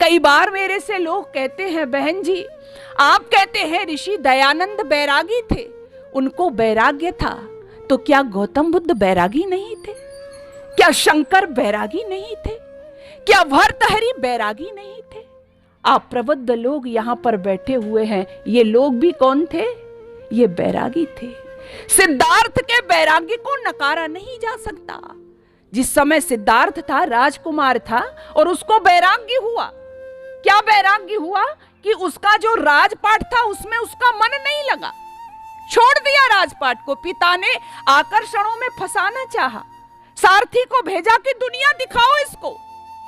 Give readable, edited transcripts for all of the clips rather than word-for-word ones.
कई बार मेरे से लोग कहते हैं, बहन जी आप कहते हैं ऋषि दयानंद बैरागी थे, उनको वैराग्य था, तो क्या गौतम बुद्ध बैरागी नहीं थे? क्या शंकर बैरागी नहीं थे? क्या भर्तहरि बैरागी नहीं थे? आप प्रबुद्ध लोग यहां पर बैठे हुए हैं, ये लोग भी कौन थे? ये बैरागी थे। सिद्धार्थ के बैराग्य को नकारा नहीं जा सकता। जिस समय सिद्धार्थ था, राजकुमार था, और उसको बैराग्य हुआ। क्या बैराग्य हुआ? कि उसका जो राजपाट था उसमें उसका मन नहीं लगा, छोड़ दिया राजपाट को। पिता ने आकर्षणों में फंसाना चाहा, सारथी को भेजा कि दुनिया दिखाओ इसको,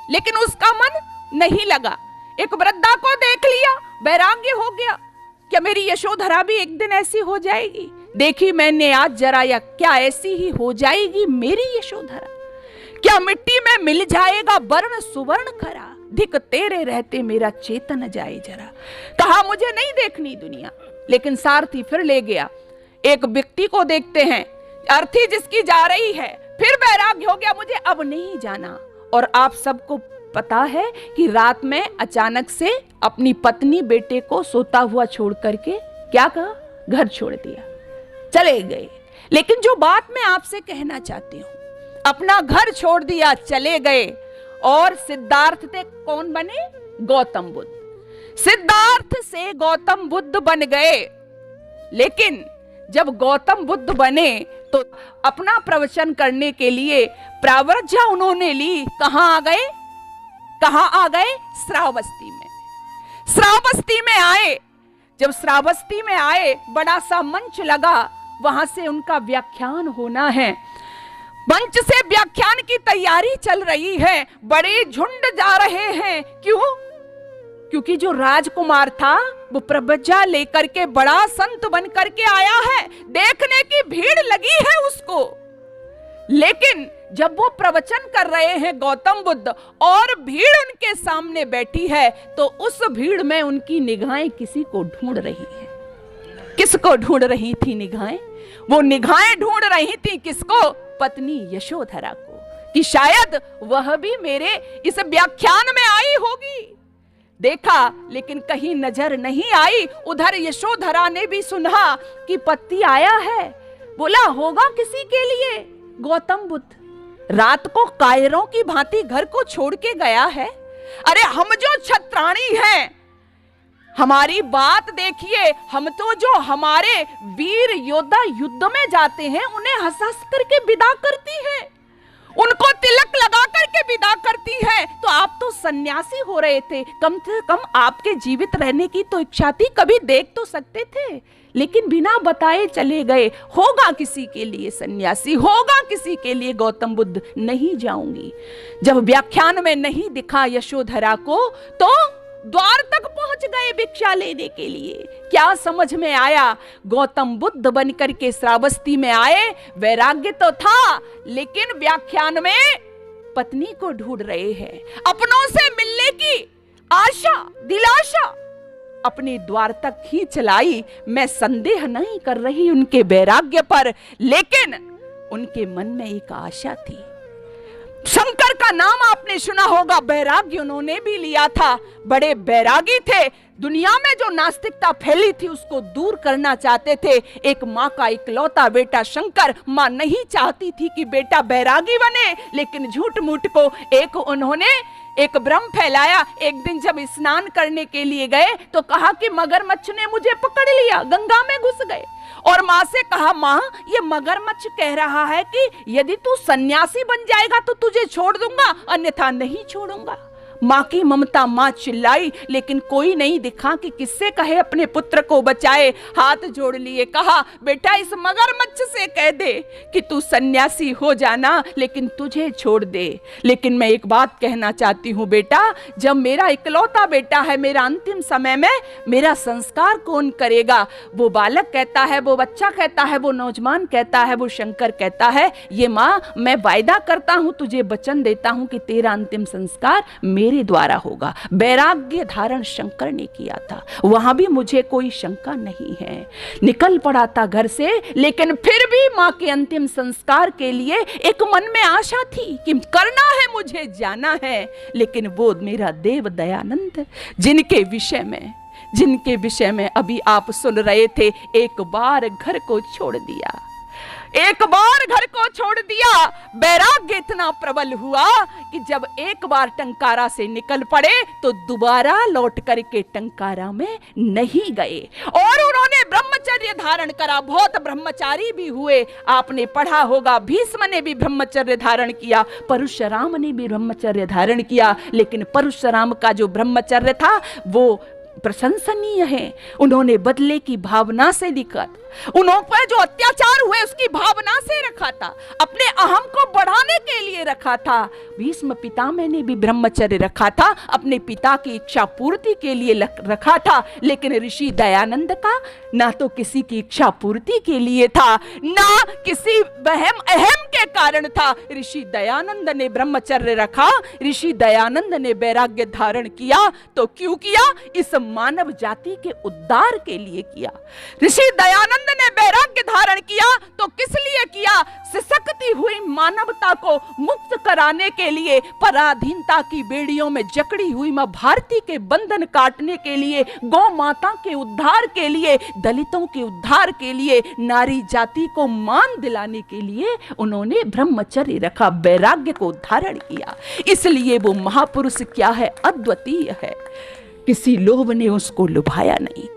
लेकिन उसका मन नहीं लगा। एक वृद्धा को देख लिया, वैराग्य हो गया। क्या मेरी यशोधरा भी एक दिन ऐसी हो जाएगी? देखी मैंने आज जरा, या क्या ऐसी ही हो जाएगी मेरी यशोधरा? क्या मिट्टी में मिल जाएगा वर्ण सुवर्ण खरा? धिक तेरे रहते मेरा चेतन जाए जरा। कहा मुझे नहीं देखनी दुनिया, लेकिन सारथी फिर ले गया। एक व्यक्ति को देखते हैं, अर्थी जिसकी जा रही है, फिर वैराग्य हो गया, मुझे अब नहीं जाना। और आप सबको पता है कि रात में अचानक से अपनी पत्नी बेटे को सोता हुआ छोड़ करके क्या कहा? घर छोड़ दिया, चले गए। लेकिन जो बात मैं आपसे कहना चाहती हूं, अपना घर छोड़ दिया, चले गए, और सिद्धार्थ से कौन बने? गौतम बुद्ध। सिद्धार्थ से गौतम बुद्ध बन गए। लेकिन जब गौतम बुद्ध बने तो अपना प्रवचन करने के लिए प्राव्रज्या उन्होंने ली। कहां आ गए? कहां आ गए? श्रावस्ती में। श्रावस्ती में आए। जब श्रावस्ती में आए, बड़ा सा मंच लगा, वहां से उनका व्याख्यान होना है। मंच से व्याख्यान की तैयारी चल रही है, बड़े झुंड जा रहे हैं। क्यों? क्योंकि जो राजकुमार था वो प्रव्रज्या लेकर के बड़ा संत बन करके आया है, देखने की भीड़ लगी है उसको। लेकिन जब वो प्रवचन कर रहे हैं गौतम बुद्ध, और भीड़ उनके सामने बैठी है, तो उस भीड़ में उनकी निगाहें किसी को ढूंढ रही हैं। किसको ढूंढ रही थी निगाहें? वो निगाहें ढूंढ रही थी किसको? पत्नी यशोधरा को, कि शायद वह भी मेरे इस व्याख्यान में आई होगी। देखा, लेकिन कहीं नजर नहीं आई। उधर यशोधरा ने भी सुना कि पति आया है। बोला होगा किसी के लिए। गौतम बुद्ध रात को कायरों की भांति घर को छोड़ के गया है। अरे हम जो छत्राणी हैं, हमारी बात देखिए, हम तो जो हमारे वीर योद्धा युद्ध में जाते हैं, उन्हें हंस हंस करके विदा करती हैं, उनको तिलक लगा करके विदा करती है। तो आप तो सन्यासी हो रहे थे, कम से कम आपके जीवित रहने की तो इच्छा थी, कभी देख तो सकते थे, लेकिन बिना बताए चले गए। होगा किसी के लिए सन्यासी, होगा किसी के लिए गौतम बुद्ध। नहीं जाऊंगी। जब व्याख्यान में नहीं दिखा यशोधरा को, तो द्वार तक पहुंच गए भिक्षा लेने के लिए। क्या समझ में आया? गौतम बुद्ध बनकर के श्रावस्ती में आए। वैराग्य तो था, लेकिन व्याख्यान में पत्नी को ढूंढ रहे हैं, अपनों से मिलने की आशा, दिलाशा अपने द्वार तक ही चलाई। मैं संदेह नहीं कर रही उनके वैराग्य पर, लेकिन उनके मन में एक आशा थी। शंकर का नाम आपने सुना होगा, वैराग्य उन्होंने भी लिया था, बड़े वैरागी थे। दुनिया में जो नास्तिकता फैली थी उसको दूर करना चाहते थे। एक माँ का इकलौता बेटा शंकर, माँ नहीं चाहती थी कि बेटा बैरागी बने, लेकिन झूठ मूठ को एक उन्होंने एक भ्रम फैलाया। एक दिन जब स्नान करने के लिए गए तो कहा कि मगरमच्छ ने मुझे पकड़ लिया, गंगा में घुस गए। और माँ से कहा, माँ ये मगरमच्छ कह रहा है कि यदि तू सन्यासी बन जाएगा तो तुझे छोड़ दूंगा, अन्यथा नहीं छोड़ूंगा। माँ की ममता, माँ चिल्लाई, लेकिन कोई नहीं दिखा कि किससे कहे अपने पुत्र को बचाए। हाथ जोड़ लिए, कहा बेटा इस मगरमच्छ से कह दे कि तू सन्यासी हो जाना, लेकिन तुझे छोड़ दे। लेकिन मैं एक बात कहना चाहती हूँ बेटा, जब मेरा इकलौता बेटा है, मेरा अंतिम समय में मेरा संस्कार कौन करेगा? वो बालक कहता है, वो बच्चा कहता है, वो नौजवान कहता है, वो शंकर कहता है, ये माँ मैं वायदा करता हूँ, तुझे वचन देता हूँ कि तेरा अंतिम संस्कार मेरे द्वारा होगा। वैराग्य धारण शंकर ने किया था, वहां भी मुझे कोई शंका नहीं है। निकल पड़ा था घर से, लेकिन फिर भी मां के अंतिम संस्कार के लिए एक मन में आशा थी कि करना है, मुझे जाना है। लेकिन वो मेरा देव दयानंद, जिनके विषय में अभी आप सुन रहे थे, एक बार घर को छोड़ दिया, एक बार घर को छोड़ दिया। वैराग्य इतना प्रबल हुआ कि जब एक बार टंकारा से निकल पड़े तो दोबारा लौट करके टंकारा में नहीं गए, और उन्होंने ब्रह्मचर्य धारण करा। बहुत ब्रह्मचारी भी हुए, आपने पढ़ा होगा, भीष्म ने भी ब्रह्मचर्य धारण किया, परशुराम ने भी ब्रह्मचर्य धारण किया। लेकिन परशुराम का जो ब्रह्मचर्य था वो प्रशंसनीय है। उन्होंने बदले की भावना से लिखा, उन्हों पर जो अत्याचार हुए उसकी भावना से रखा था, अपने अहम को बढ़ाने के लिए रखा था। भीष्म पितामह ने भी ब्रह्मचर्य रखा था, अपने पिता की इच्छा पूर्ति के लिए रखा था। लेकिन ऋषि दयानंद का ना तो किसी की इच्छा पूर्ति के लिए था, ना किसी वहम अहम के कारण था। ऋषि दयानंद ने ब्रह्मचर्य रखा, ऋषि दयानंद ने वैराग्य धारण किया। तो क्यों किया? इस मानव जाति के उद्धार के लिए किया। ऋषि दयानंद ने वैराग्य धारण किया तो किस लिए किया? सिसकती हुई मानवता को मुक्त कराने के लिए, पराधीनता की बेड़ियों में जकड़ी हुई मां भारती के बंधन काटने के लिए, गौ माता के उद्धार के लिए, दलितों के उद्धार के लिए, नारी जाति को मान दिलाने के लिए उन्होंने ब्रह्मचर्य रखा, वैराग्य को धारण किया। इसलिए वो महापुरुष क्या है? अद्वितीय है, किसी लोभ ने उसको लुभाया नहीं।